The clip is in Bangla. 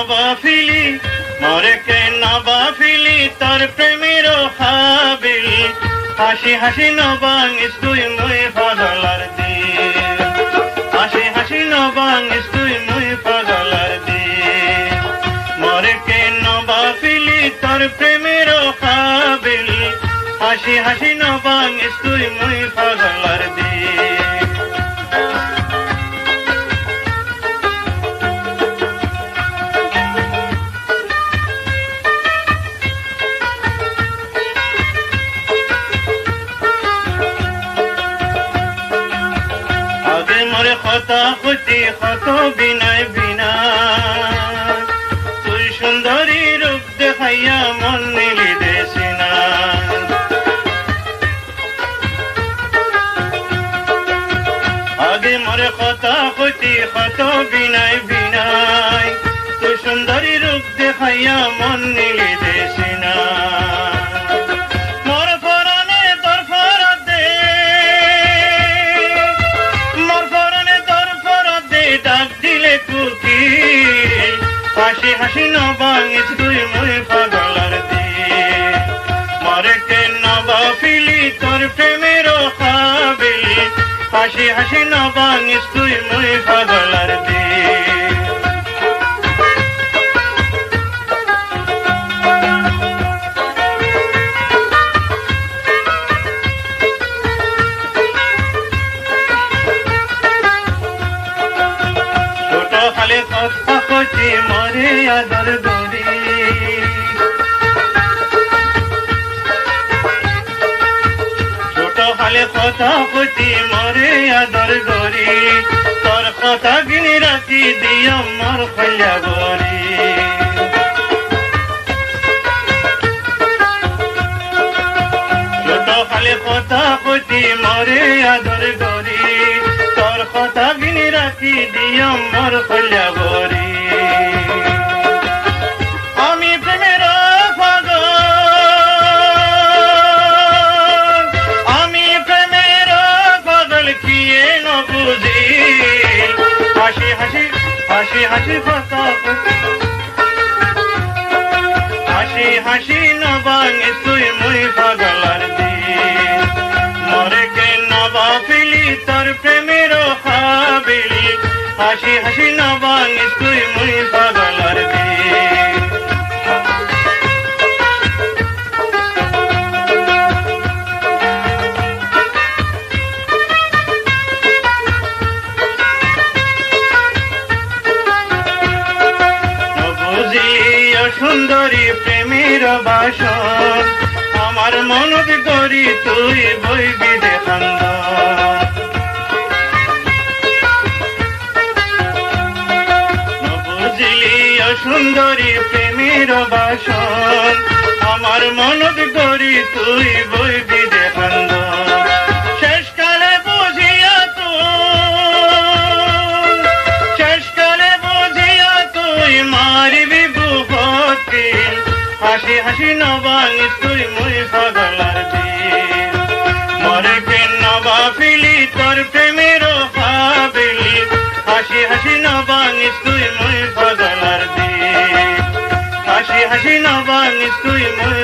নবাফিলি মরে কে নবাফিলি তোর প্রেমের হাবিল হাসি হাসি নবাঙ্গিস তুই মুই পাগলার দিল হাসি হাসি নবাঙ্গিস তুই মুই পাগলার দিল মরে কে নবাফিলি তোর প্রেমের হাবিল হাসি হাসি নবাঙ্গিস তুই মুই পাগলার দিল মরে কথা খুঁজি কত বিনয় বিনা তুই সুন্দরী রূপ দেখাইয়া মন নিলি দেশিনা আগে মরে কথা খুঁজি কত বিনয় বিনায় তুই সুন্দরী রূপ দেখাইয়া মন নিলি দেশিনা ডাক দিলে কুকিল হাসি হাসি নবাঙ্গিস তুই মুই পাগলার দিল মরে কে নবাফিলি তোর প্রেমের কাবিল হাসি হাসি নবাঙ্গিস তুই মুই পাগলার দিল খালে কথা কচি মরে আদর গরি ছোট খালে কথা কচি মরে আদর গরি তোর কথা গিনি রাখি দিয়া মর খল্যা গরি ছোট খালে কথা কচি মরে আদর গরি তোর কথা গিনি রাখি দিয়া মর খল্যা গরি আমি প্রেমের পাগল আমি প্রেমের পাগল কিয়ে ন বুঝি হাসি হাসি হাসি হাসি কথা হাসি হাসি নবাঙ্গিস তুই মুই পাগলার দিল মরে কে নবাফিলি তোর প্রেমের কাবিল হাসি হাসি নবাঙ্গিস তুই মুই পাগলার দিল বুঝিয়া সুন্দরী প্রেমের বাসন আমার মনত গরি তুই বইবি দেখান্দ বুঝলি সুন্দরী প্রেমের বাসন আমার মনত গরি তুই বইবি দেখান্দ শেষকালে বুঝিয়া তুই মারিবি বুকতি হাসি হাসি নবাঙ্গিস তুই মুই পাগলার দিল মরে কে নবাফিলি তোর প্রেমের কাবিল হাসি হাসি নবাঙ্গিস তুই মুই পাগলার দিল হাসি হাসি নবাঙ্গিস তুই মুই